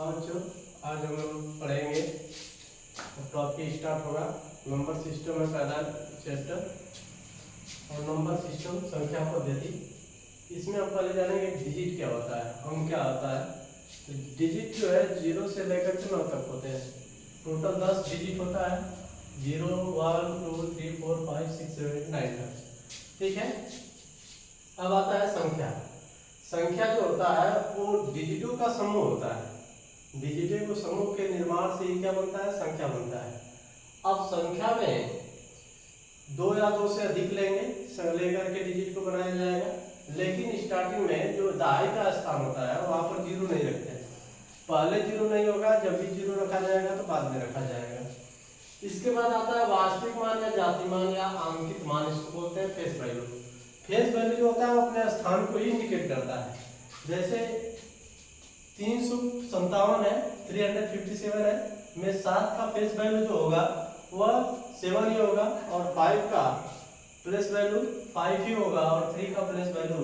बच्चों, आज हम लोग पढ़ेंगे टॉपिक स्टार्ट होगा नंबर सिस्टम में पहला चैप्टर और नंबर सिस्टम संख्या पद्धति। इसमें हम पहले जानेंगे डिजिट क्या होता है, अंक क्या होता है। तो डिजिट जो है 0 से लेकर के 9 तक होते हैं। टोटल 10 डिजिट होता है, 0 1 2 3 4 5 6 7 8 9 तक। ठीक है। अब आता है संख्या। संख्या जो होता है वो डिजिटों का समूह होता है। डिजिटों के समूह के निर्माण से ही क्या बनता है, संख्या बनता है। अब संख्या में 2 या 2 से अधिक लेकर के डिजिट को बनाया जाएगा, लेकिन स्टार्टिंग में जो दहाई का स्थान होता है वहां पर 0 नहीं रखते हैं। पहले 0 नहीं होगा, जब भी 0 रखा जाएगा तो बाद में रखा जाएगा। इसके बाद आता है वास्तविक मान या जाति मान या आंकित मान, इसको बोलते हैं फेस वैल्यू। फेस वैल्यू जो होता है वो अपने स्थान को ही इंडिकेट करता है। जैसे 357 है, 357 है में 7 का फेस वैल्यू जो होगा वह 7 ही होगा और 5 का प्लेस वैल्यू 5 ही होगा और 3 का प्लेस वैल्यू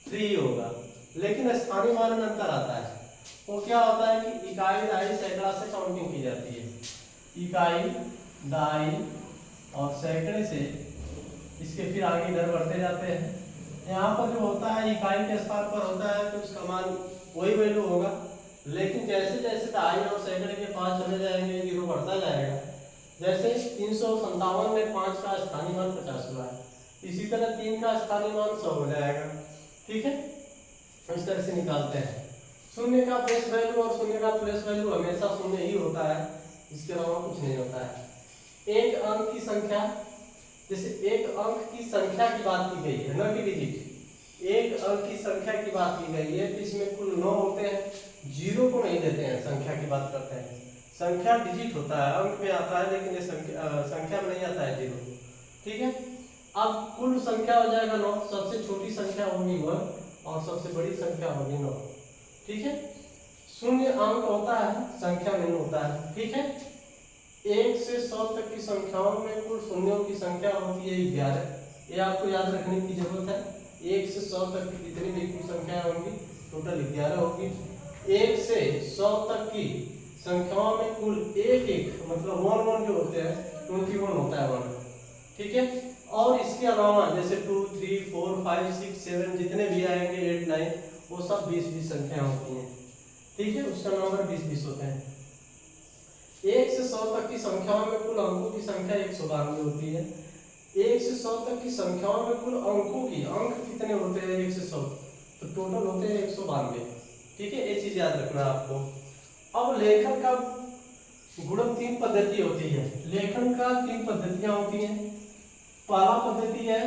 3 ही होगा। लेकिन स्थानीय मान में अंतर आता है। वो क्या होता है कि इकाई, दहाई, सैकड़ा से काउंटिंग की जाती है। इकाई, दहाई और सैकड़े से इसके फिर आगे इधर बढ़ते जाते हैं। यहाँ पर जो होता है इकाई के स्थान पर होता है तो उसका मान वही वैल्यू होगा, लेकिन जैसे जैसे दहाई और सैकड़े के 5 चले जाएंगे 0 बढ़ता जाएगा। जैसे 357 में 5 का स्थानीय मान 50 हुआ है, इसी तरह 3 का स्थानीय मान 100 हो जाएगा। ठीक है, इस तरह से निकालते हैं। शून्य का प्लेस वैल्यू और शून्य का प्लेस वैल्यू हमेशा शून्य ही होता है, इसके अलावा कुछ नहीं होता है। एक अंक की संख्या, जैसे एक अंक की संख्या की बात की गई है, न कि डिजिट। एक अंक की संख्या की बात की गई है तो इसमें कुल 9 होते हैं, 0 को नहीं देते हैं। संख्या की बात करते हैं। संख्या डिजिट होता है, अंक में आता है, लेकिन ये संख्या में नहीं आता है 0। ठीक है। अब कुल संख्या हो जाएगा 9। सबसे छोटी संख्या होगी 1 और सबसे बड़ी संख्या होगी 9। ठीक है। शून्य अंक होता है, संख्या नहीं होता है। ठीक है। 1 से 100 तक की संख्याओं में कुल शून्यों की संख्या होती है 11। ये आपको याद रखने की जरूरत है। 1 से 100 तक की जितनी भी कुल संख्याएं होंगी टोटल 11 होगी। 1 से 100 तक की संख्याओं में कुल एक मतलब 1 जो होते हैं 21 होता है 1। ठीक है। और इसके अलावा जैसे 2 3 4 5 6 7 जितने भी आएंगे 8 9 वो सब 20 संख्या होती हैं। ठीक है, उसका नंबर 20 होते हैं। 1 से 100 तक की संख्याओं में कुल अंकों की संख्या 192 होती है। 1 से 100 तक की संख्याओं में कुल अंकों की अंक कितने होते हैं 1 से 100, तो टोटल होते हैं 192। ठीक है, ये चीज याद रखना आपको। अब लेखन का गुणन 3 पद्धति होती है। लेखन का 3 पद्धतियां होती हैं। पहला पद्धति है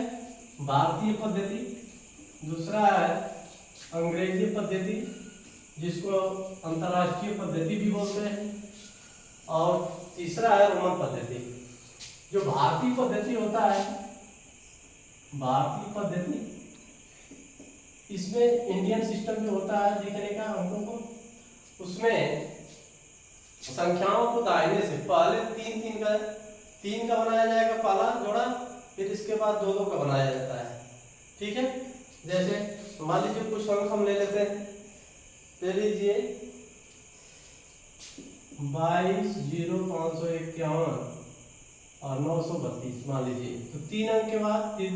भारतीय पद्धति, दूसरा है अंग्रेजी पद्धति जिसको अंतरराष्ट्रीय पद्धति भी बोलते हैं, और तीसरा है रोमन पद्धति। जो भारतीय पद्धति होता है, भारतीय पद्धति, इसमें इंडियन सिस्टम जो होता है लिखने का अंकों को, उसमें संख्याओं को दाहिने से पहले 3 का बनाया जाएगा पहला जोड़ा, फिर इसके बाद 2 का बनाया जाता है। ठीक है। जैसे मान लीजिए कुछ अंक हम ले लेते हैं। ले लीजिए 22 0 551 और 932 मान लीजिए। तो 3 अंक के बाद तीन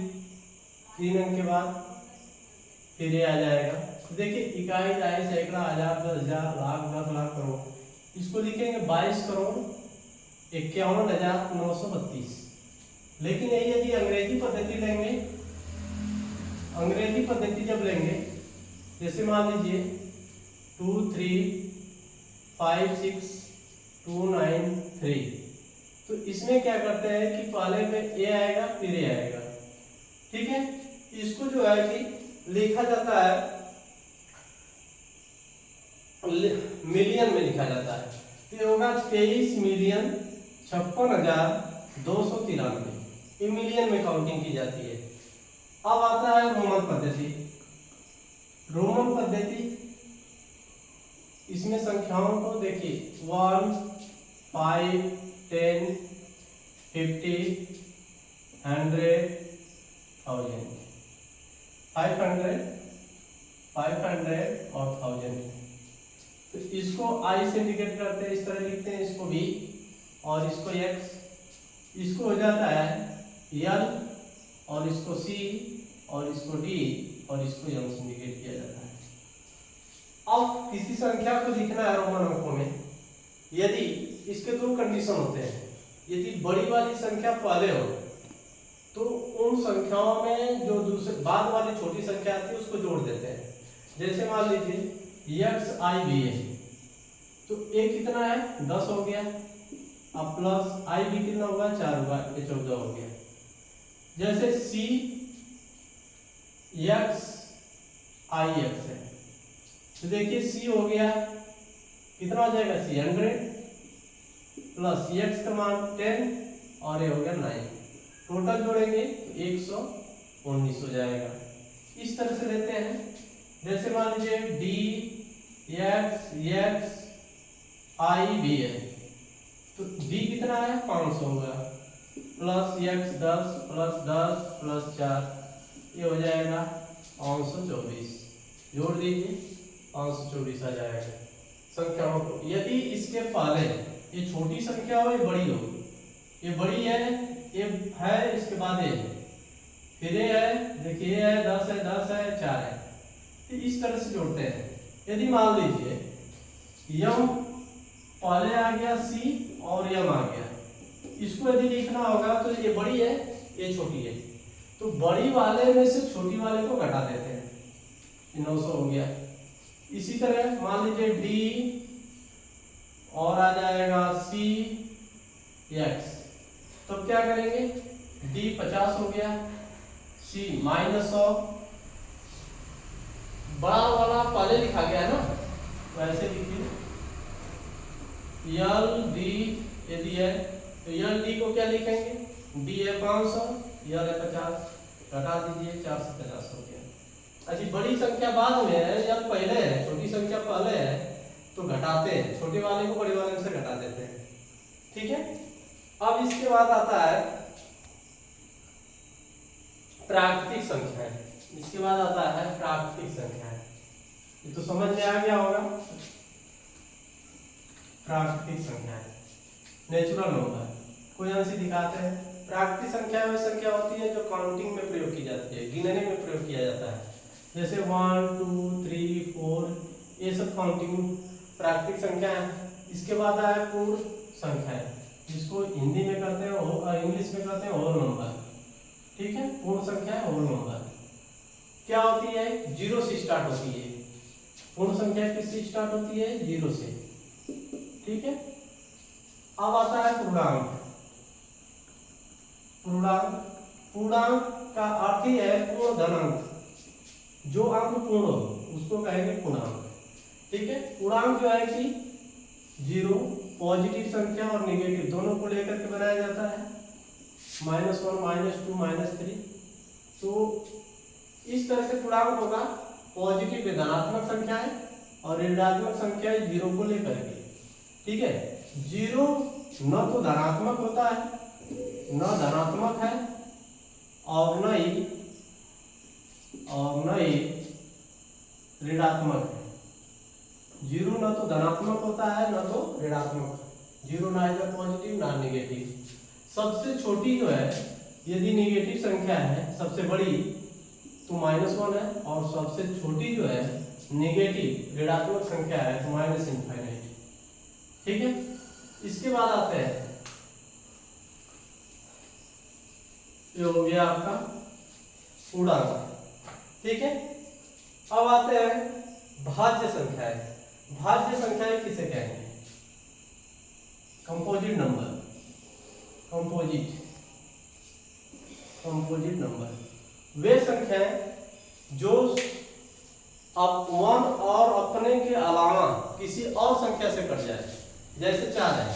अंक के बाद फिर ये आ जाएगा। तो देखिए इकाई, दहाई, सैकड़ा, हजार, 10,000, लाख, 10 लाख, करोड़, इसको लिखेंगे 22 करोड़ 51,932। लेकिन यही यदि अंग्रेजी पद्धति लेंगे, अंग्रेजी पद्धति जब लेंगे, जैसे मान लीजिए 2 3 5 6 2 9 3, तो इसमें क्या करते हैं कि पहले में ए आएगा फिर ए आएगा। ठीक है। इसको जो है कि लिखा जाता है मिलियन में लिखा जाता है। तो होगा 23,56,293। ये मिलियन में काउंटिंग की जाती है। अब आता है रोमन पद्धति। रोमन पद्धति, इसमें संख्याओं को देखिए 1 5 10 50 100 1000 500 500 और 1000। तो इसको i से इंडिकेट करते हैं, इस तरह लिखते हैं इसको v और इसको x, इसको हो जाता है l और इसको c और इसको d और इसको m से इंडिकेट किया जाता है। अब किसी संख्या को लिखना है रोमन अंकों में, यदि इसके दो कंडीशन होते हैं, यदि बड़ी वाली संख्या पहले हो तो उन संख्याओं में जो दूसरे बाद वाली छोटी संख्या आती है उसको जोड़ देते हैं। जैसे मान लीजिए x i b है, तो a कितना है 10 हो गया, अब प्लस i b कितना होगा 4 होगा, ये 14 हो गया। जैसे c x i x है, तो देखिए c हो गया कितना हो जाएगा c 100 प्लस x का मान 10 और ये हो गया 9, टोटल जोड़ेंगे तो 119 हो जाएगा। इस तरह से लेते हैं। जैसे मान लीजिए d x i b है, तो d कितना है 500 होगा, प्लस x 10 प्लस 10 प्लस 4, ये हो जाएगा 524, जोड़ दीजिए 524 आ जाएगा संख्याओं को। यदि इसके पहले ये छोटी संख्या हो या बड़ी हो, ये बड़ी है, ये है, इसके बाद ये है, फिर ये है, देखिए ये है 10 है 10 है 4 है, तो इस तरह से जोड़ते हैं। यदि मान लीजिए यम पहले आ गया c और यम आ गया, इसको यदि लिखना होगा तो ये बड़ी है ये छोटी है, तो बड़ी वाले में से छोटी वाले को घटा देते हैं, ये 900 हो गया। इसी तरह मान लीजिए d और आ जाएगा c x, तो क्या करेंगे d 50 हो गया, c -100, बड़ा वाला पहले लिखा गया है ना, वैसे लिखिए यल डी यदि है तो यल डी को क्या लिखेंगे, d है 500 यल है 50, घटा दीजिए 4 से 50 हो गया। अच्छा बड़ी संख्या बाद में है या पहले है, छोटी संख्या पहले है तो घटाते हैं, छोटे वाले को बड़े वाले से घटा देते हैं, ठीक है। अब इसके बाद आता है प्राकृतिक संख्या, इसके बाद आता है प्राकृतिक संख्या, ये तो समझ में आ गया होगा। प्राकृतिक संख्या नेचुरल नंबर, कोई अंश दिखाते हैं। प्राकृतिक संख्या वह संख्या होती है जो काउंटिंग में प्रयोग की जाती है, गिनने में प्रयोग किया जाता है, जैसे 1 2 3 4, ये सब काउंटिंग प्राकृतिक संख्या है। इसके बाद आया पूर्ण संख्या है, जिसको हिंदी में करते हैं, इंग्लिश में करते हैं होल नंबर, ठीक है। पूर्ण संख्या है होल नंबर, क्या होती है 0 से स्टार्ट होती है, पूर्ण संख्या किससे स्टार्ट होती है 0 से, ठीक है। अब आता है पूर्णांक। पूर्णांक, पूर्णांक का अर्थ ही है पूर्ण धनांक, जो अंक पूर्ण हो उसको कहेंगे पूर्णांक, ठीक है। पूर्णांक जो है कि 0 पॉजिटिव संख्या और नेगेटिव दोनों को लेकर के बनाया जाता है, -1 -2 -3, तो इस तरह से पूर्णांक होगा। पॉजिटिव धनात्मक संख्या है और ऋणात्मक संख्या है 0 को लेकर के, ठीक है। 0 न तो धनात्मक होता है, न धनात्मक है और न ही ऋणात्मक है। 0 न तो धनात्मक होता है न तो ऋणात्मक, 0 ना इधर पॉजिटिव ना नेगेटिव। सबसे छोटी जो है यदि नेगेटिव संख्या है, सबसे बड़ी तो -1 है, और सबसे छोटी जो है नेगेटिव ऋणात्मक संख्या है तो -∞, ठीक है। इसके बाद आते हैं, ये हो गया आपका पूर्णांक, ठीक है। अब आते हैं भाज्य संख्याएं। भाज्य संख्याएं किसे कहेंगे, कंपोजिट नंबर, कंपोजिट नंबर वे संख्याएं जो अब 1 और अपने के अलावा किसी और संख्या से कट जाए, जैसे 4 है,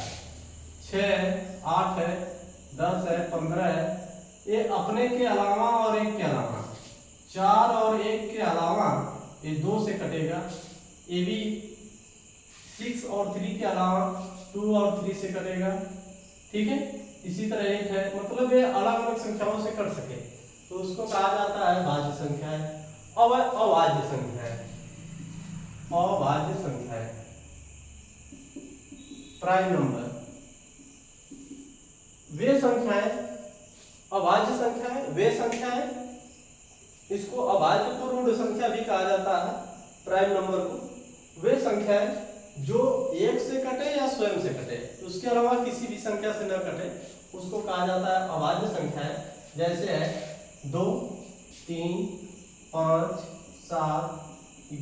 6 है, 8 है, 10 है, 15 है, ये अपने के अलावा और 1 के अलावा, 4 और 1 के अलावा ये 2 से कटेगा, ये भी 6 और 3 के अलावा 2 और 3 से कटेगा, ठीक है। इसी तरह 8 है, मतलब ये अलग अलग संख्याओं से कट सके तो उसको कहा जाता है भाज्य संख्या है। अब अभाज्य संख्या है, अभाज्य संख्या है, प्राइम नंबर, वे संख्याएं अभाज्य संख्याएं, वे संख्याएं, इसको अभाज्य पूर्ण संख्या भी कहा जाता है प्राइम नंबर को, वे संख्याएं जो एक से कटे या स्वयं से कटे, उसके अलावा किसी भी संख्या से न कटे, उसको कहा जाता है अभाज्य संख्याएं। जैसे है 2, 3, 5, 7,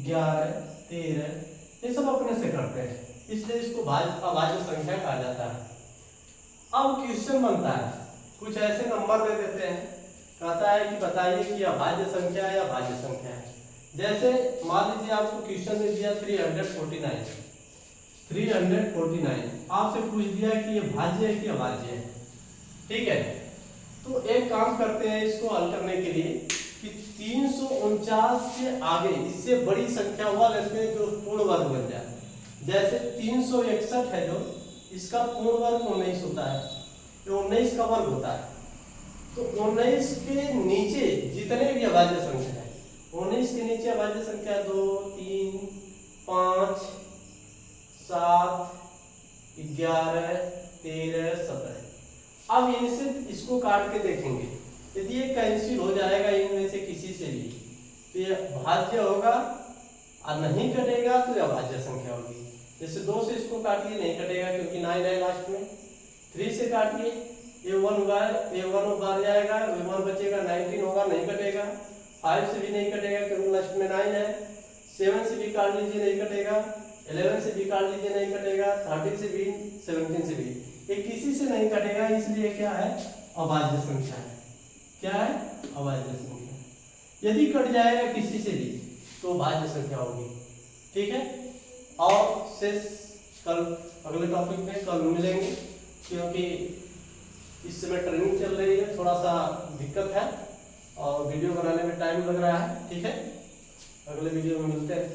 11, 13, ये सब अपने से करते हैं, इसलिए इसको अभाज्य संख्या कहा जाता है। अब क्वेश्चन बनता है, कुछ ऐसे नंबर दे देते हैं, कहता है कि बताइए कि अभाज्य संख्या या भाज्य संख्या है। जैसे मान लीजिए आपको क्वेश्चन दे दिया 349, आपसे पूछ दिया कि ये भाज्य है कि अभाज्य है, ठीक है। तो एक काम करते हैं इसको हल करने के लिए कि 349 के आगे इससे बड़ी संख्या हुआ इसमें जो पूर्ण वर्ग बन जाए। जैसे 361 है जो, इसका पूर्ण वर्ग 19 होता है, जो 19 का वर्ग होता है। तो 19 के नीचे जितने भी अभाज्य संख्या है, 19 के नीचे अभाज्य संख्या 2, 3, 5, 7, 11, 13, 17। अब इनसे इसको काट के देखेंगे, यदि ये कैंसिल हो जाएगा इनमें से किसी से भी तो ये भाज्य होगा, और नहीं कटेगा तो ये अभाज्य संख्या होगी। जैसे 2 से इसको काटिए, नहीं कटेगा क्योंकि 9 है लास्ट में। 3 से काटिए, A1 होगा, A1 बाहर जाएगा, A1 बचेगा, 19 होगा, नहीं कटेगा। 5 से भी नहीं कटेगा क्योंकि लास्ट में 9 है। 7 से भी काट लीजिए, नहीं कटेगा। 11 से भी काट लीजिए, नहीं कटेगा। 13 से भी, 17 से भी, ये किसी से नहीं कटेगा, इसलिए क्या है, अभाज्य संख्या है। क्या है, अभाज्य संख्या। यदि कट जाएगा किसी से भी तो भाज्य संख्या होगी, ठीक है। और शेष कल अगले टॉपिक में कल मिलेंगे, क्योंकि इस समय ट्रेनिंग चल रही है, थोड़ा सा दिक्कत है और वीडियो बनाने में टाइम लग रहा है, ठीक है। अगले वीडियो में मिलते हैं।